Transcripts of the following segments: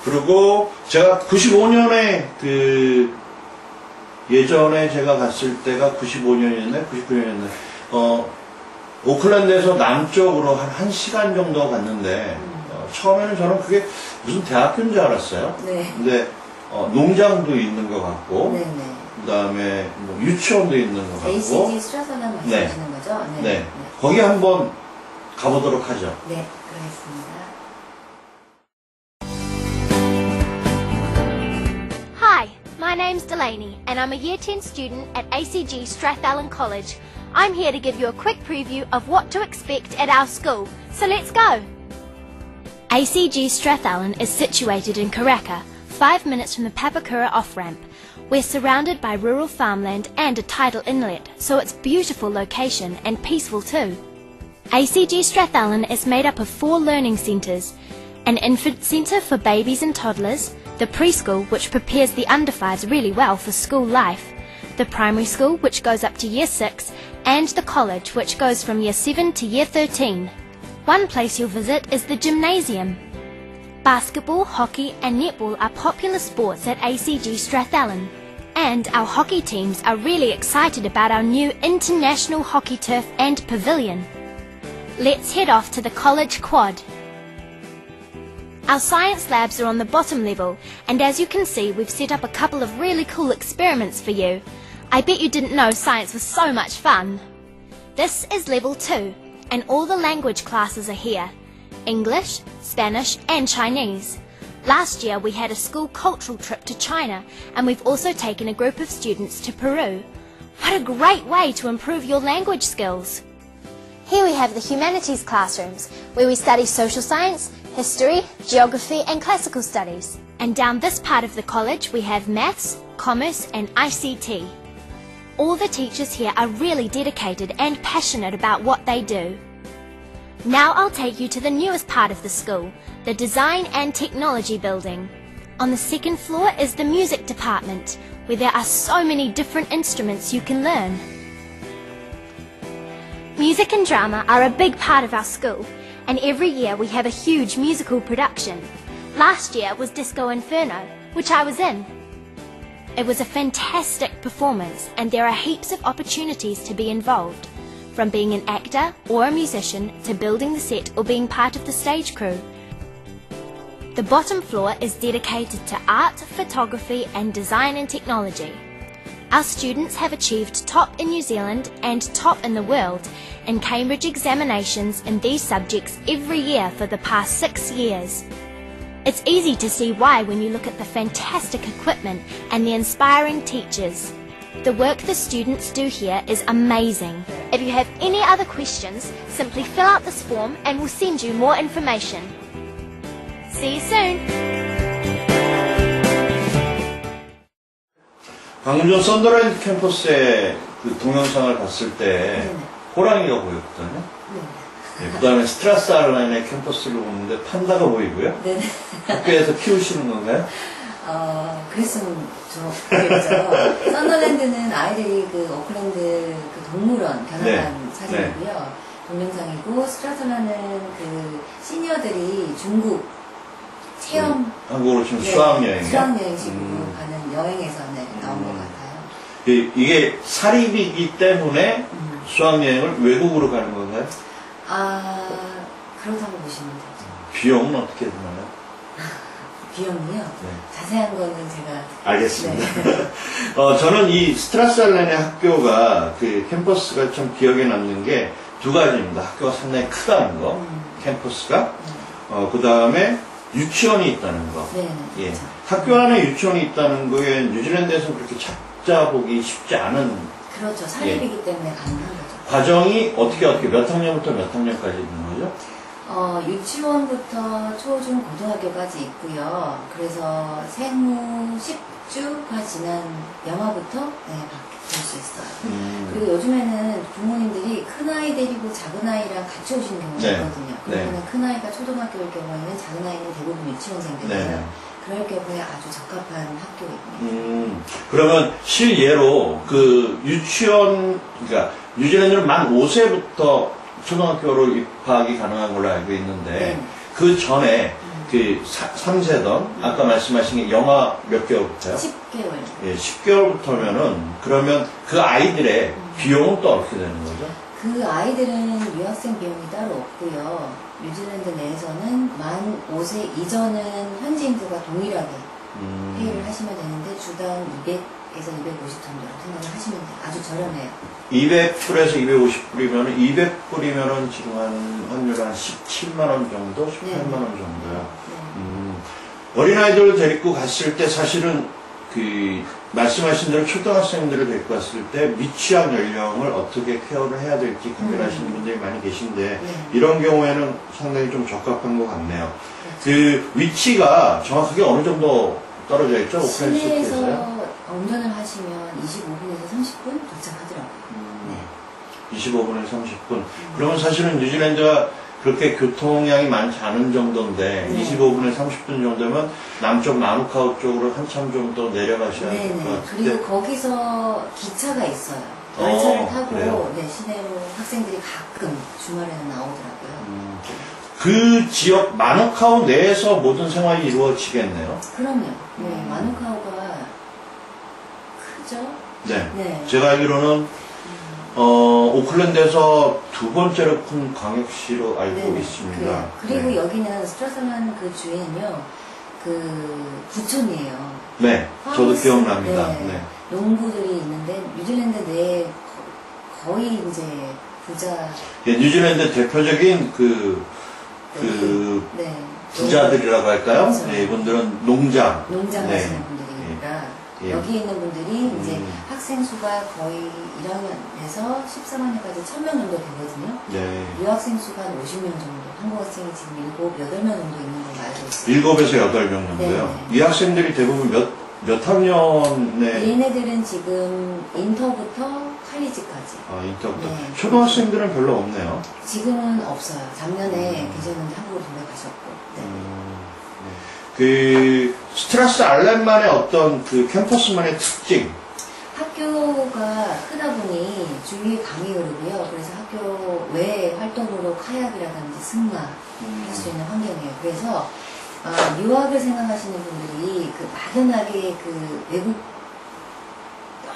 그리고 제가 95년에 예전에 제가 갔을 때가 95년이었나요? 99년이었나요? 오클랜드에서 남쪽으로 한 1시간 정도 갔는데, 처음에는 저는 그게 무슨 대학교인 줄 알았어요. 네. 근데, 농장도 있는 것 같고, 네네. 그 다음에 뭐 유치원도 있는 것 같고. ACG 스트라살란 말씀하시는 거죠? 네. 네. 거기 한번 가보도록 하죠. 네, 그러겠습니다. Hi, my name's Delaney and I'm a Year 10 student at ACG Strathallan College. I'm here to give you a quick preview of what to expect at our school. So let's go! ACG Strathallan is situated in Karaka, 5 minutes from the Papakura off-ramp. We're surrounded by rural farmland and a tidal inlet, so it's a beautiful location and peaceful too. ACG Strathallan is made up of 4 learning centres: an infant centre for babies and toddlers, the preschool which prepares the under 5s really well for school life, the primary school which goes up to year 6, and the college which goes from year 7 to year 13. One place you'll visit is the gymnasium. Basketball, hockey and netball are popular sports at ACG Strathallan, and our hockey teams are really excited about our new international hockey turf and pavilion. Let's head off to the college quad. Our science labs are on the bottom level, and as you can see we've set up a couple of really cool experiments for you. I bet you didn't know science was so much fun. This is level 2, and all the language classes are here: English, Spanish and Chinese. Last year we had a school cultural trip to China, and we've also taken a group of students to Peru. What a great way to improve your language skills! Here we have the humanities classrooms, where we study social science, history, geography and classical studies. And down this part of the college we have maths, commerce and ICT. All the teachers here are really dedicated and passionate about what they do. Now I'll take you to the newest part of the school, the Design and Technology building. On the second floor is the music department, where there are so many different instruments you can learn. Music and drama are a big part of our school, and every year we have a huge musical production. Last year was Disco Inferno, which I was in. It was a fantastic performance, and there are heaps of opportunities to be involved, from being an actor or a musician to building the set or being part of the stage crew. The bottom floor is dedicated to art, photography and design and technology. Our students have achieved top in New Zealand and top in the world in Cambridge examinations in these subjects every year for the past 6 years. It's easy to see why when you look at the fantastic equipment and the inspiring teachers. The work the students do here is amazing. If you have any other questions, simply fill out this form and we'll send you more information. See you soon! 방금 전 썬더랜드 캠퍼스의 그 동영상을 봤을 때 네네. 호랑이가 보였거든요. 네, 그 다음에 스트라살란의 캠퍼스를 보는데 판다가 보이고요. 네네. 학교에서 키우시는 건가요? 그랬으면 좋겠죠. 썬더랜드는 아이들이 그 오클랜드 그 동물원 견학한 네. 사진이고요. 동영상이고, 스트라살란은 그 시니어들이 중국 체험 한국으로 치면 네, 수학여행이요? 수학여행식으로 가는 여행에서 나온 것 같아요. 이게 사립이기 때문에 수학여행을 외국으로 가는 건가요? 그렇다고 보시면 되죠. 비용은 어떻게 드나요? 비용이요? 네. 자세한 거는 제가. 알겠습니다. 네. 저는 이 스트라살란의 학교가 그 캠퍼스가 좀 기억에 남는 게 2가지입니다. 학교가 상당히 크다는 거, 캠퍼스가. 그 다음에 유치원이 있다는 거. 네. 예. 그렇죠. 학교 안에 유치원이 있다는 거에 뉴질랜드에서 그렇게 찾아보기 쉽지 않은. 그렇죠. 사립이기 때문에 가능한 거죠. 과정이 어떻게 몇 학년부터 몇 학년까지 있는 거죠? 유치원부터 초중 고등학교까지 있고요. 그래서 생후 10주가 지난 영화부터 볼 수 있어요. 그리고 요즘에는 부모님들이 큰아이 데리고 작은아이랑 같이 오시는 경우가 네. 있거든요. 그러면 큰아이가 초등학교일 경우에는 작은아이는 대부분 유치원생들이에요. 네. 그럴 경우에 아주 적합한 학교입니다. 그러면 실예로 그 유치원, 그러니까 뉴질랜드는 만 5세부터 초등학교로 입학이 가능한 걸로 알고 있는데 네. 그 전에 그 3세던 아까 말씀하신 게 영하 몇 개월부터요? 10개월. 예, 10개월부터면은 그러면 그 아이들의 비용은 또 어떻게 되는 거죠? 그 아이들은 유학생 비용이 따로 없고요. 뉴질랜드 내에서는 만 5세 이전은 현지인들과 동일하게 페이를 하시면 되는데 주당 200에서 250 정도라고 생각을 하시면 돼요. 아주 저렴해요. 200불에서 250불이면 200불이면은 지금 한 환율 한 17만 원 정도, 18만 원 정도요. 네. 어린아이들을 데리고 갔을 때 사실은 그 말씀하신 대로 초등학생들을 데리고 갔을 때 미취학 연령을 어떻게 케어를 해야 될지 고민하시는 분들이 많이 계신데 네. 이런 경우에는 상당히 좀 적합한 것 같네요. 그 위치가 정확하게 어느 정도 떨어져 있죠? 오클랜드 시티에서요? 시내에서 운전을 하시면 25분에서 30분 도착하더라고요. 네. 25분에서 30분. 그러면 사실은 뉴질랜드가 그렇게 교통량이 많지 않은 정도인데 네. 25분에서 30분 정도면 남쪽 마누카우 쪽으로 한참 좀 더 내려가셔야 될 것 네네. 같은데 그리고 거기서 기차가 있어요. 열차를 타고 그래요? 네, 시내로 학생들이 가끔 주말에는 나오더라고요. 그 지역 마누카우 내에서 모든 생활이 이루어지겠네요. 그럼요. 네, 마누카우가 크죠? 네. 네. 제가 알기로는 오클랜드에서 두 번째로 큰 광역시로 알고 네네. 있습니다. 그리고 네. 여기는 스트라슬란 그 주에는요, 그 구촌이에요. 네, 저도 하우스, 기억납니다. 네. 네. 농부들이 있는데 뉴질랜드 내에 거의 이제 부자 예, 뉴질랜드 대표적인 네. 부자들이라고 할까요? 그렇죠. 네, 이분들은 농장. 농장 네. 하시는 분들이니까 예. 여기 있는 분들이 이제 학생 수가 거의 1학년에서 14학년까지 1000명 정도 되거든요. 네. 유학생 수가 한 50명 정도, 한국 학생이 지금 7, 8명 정도 있는 걸로 알고 있어요. 7에서 8명 정도요. 네. 이 학생들이 대부분 몇 학년에 얘네들은 지금 인터부터 칼리지까지. 인터부터. 네. 초등학생들은 별로 없네요. 지금은 없어요. 작년에 계셨는데 한국으로 돌아가셨고. 네. 그 스트라스 알렌만의 어떤 그 캠퍼스만의 특징. 학교가 크다 보니 주위에 강이 흐르고요. 그래서 학교 외 활동으로 카약이라든지 승마 할 수 있는 환경이에요. 그래서 유학을 생각하시는 분들이 그 막연하게 그 외국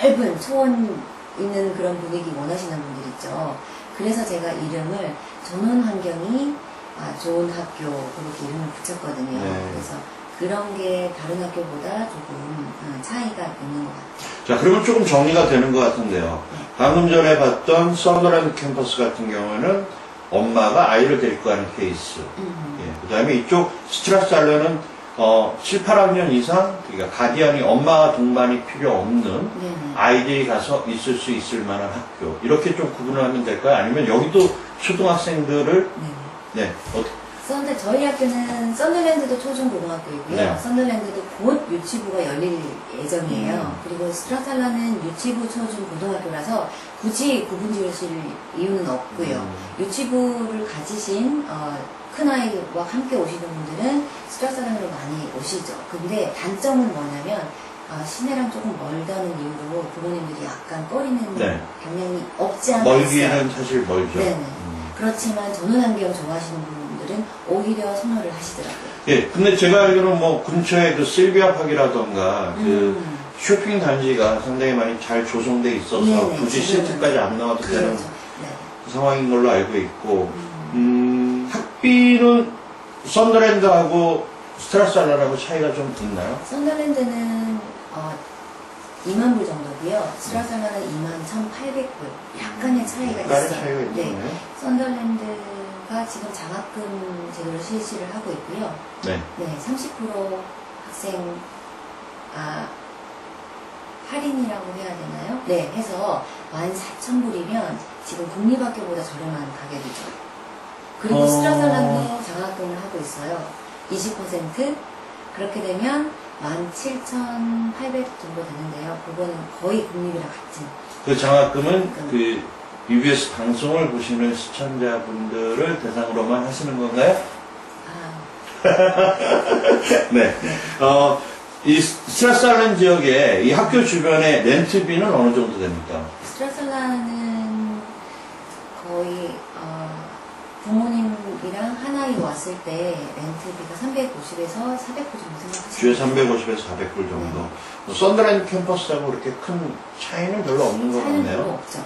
넓은 초원 있는 그런 분위기 원하시는 분들 있죠. 그래서 제가 이름을 전원 환경이 좋은 학교 그렇게 이름을 붙였거든요. 네. 그래서 그런 게 다른 학교보다 조금 차이가 있는 것 같아요. 자, 그러면 조금 정리가 되는 것 같은데요. 방금 전에 봤던 썬더랜드 캠퍼스 같은 경우에는 엄마가 아이를 데리고 가는 케이스. 예, 그 다음에 이쪽 스트라스 알렌은 7, 8학년 이상, 그러니까 가디언이 엄마 동반이 필요 없는 네네. 아이들이 가서 있을 수 있을 만한 학교. 이렇게 좀 구분을 하면 될까요? 아니면 여기도 초등학생들을, 네, 저희 학교는 썬더랜드도 초중고등학교이고요. 네. 썬더랜드도 곧 유치부가 열릴 예정이에요. 그리고 스트라살라는 유치부, 초중고등학교라서 굳이 구분 지으실 이유는 없고요. 유치부를 가지신 큰아이와 함께 오시는 분들은 스트라살라로 많이 오시죠. 근데 단점은 뭐냐면 시내랑 조금 멀다는 이유로 부모님들이 약간 꺼리는 네. 경향이 없지 않아 있어요. 멀기는 사실 멀죠. 네네. 그렇지만 전원환경 좋아하시는 분들은 오히려 선호를 하시더라고요. 예, 근데 제가 알기로는 뭐 근처에 그 실비아 파크라던가 그 쇼핑 단지가 상당히 많이 잘 조성돼 있어서 네네, 굳이 지금은 시티까지 안 나와도 되는 그렇죠. 네. 상황인 걸로 알고 있고, 학비는 썬더랜드하고 스트라스알라하고 차이가 좀 있나요? 썬더랜드는 2만 불 정도고요. 스트라살라는 21,800불. 약간의 차이가 약간의 있어요. 차이가 네. 있네요. 썬더랜드가 지금 장학금 제도를 실시를 하고 있고요. 네. 네, 30% 학생 할인이라고 해야 되나요? 네, 해서 14,000불이면 지금 국립학교보다 저렴한 가격이죠. 그리고 스트라살라도 장학금을 하고 있어요. 20%. 그렇게 되면 17,800 정도 되는데요. 그거는 거의 국립이랑 같은. 그 장학금은 그 UBS 방송을 보시는 시청자분들을 대상으로만 하시는 건가요? 네. 이 스트라스알렌 지역에 이 학교 주변에 렌트비는 어느 정도 됩니까? 스트라살라는 거의 부모님이 아이랑 한 아이 왔을 때 렌트비가 350에서 400불 정도 주에 생각하시면 350에서 400불 정도. 뭐 썬더랜드 캠퍼스하고 그렇게 큰 차이는 별로 없는 것 차이는 같네요. 별로 없죠.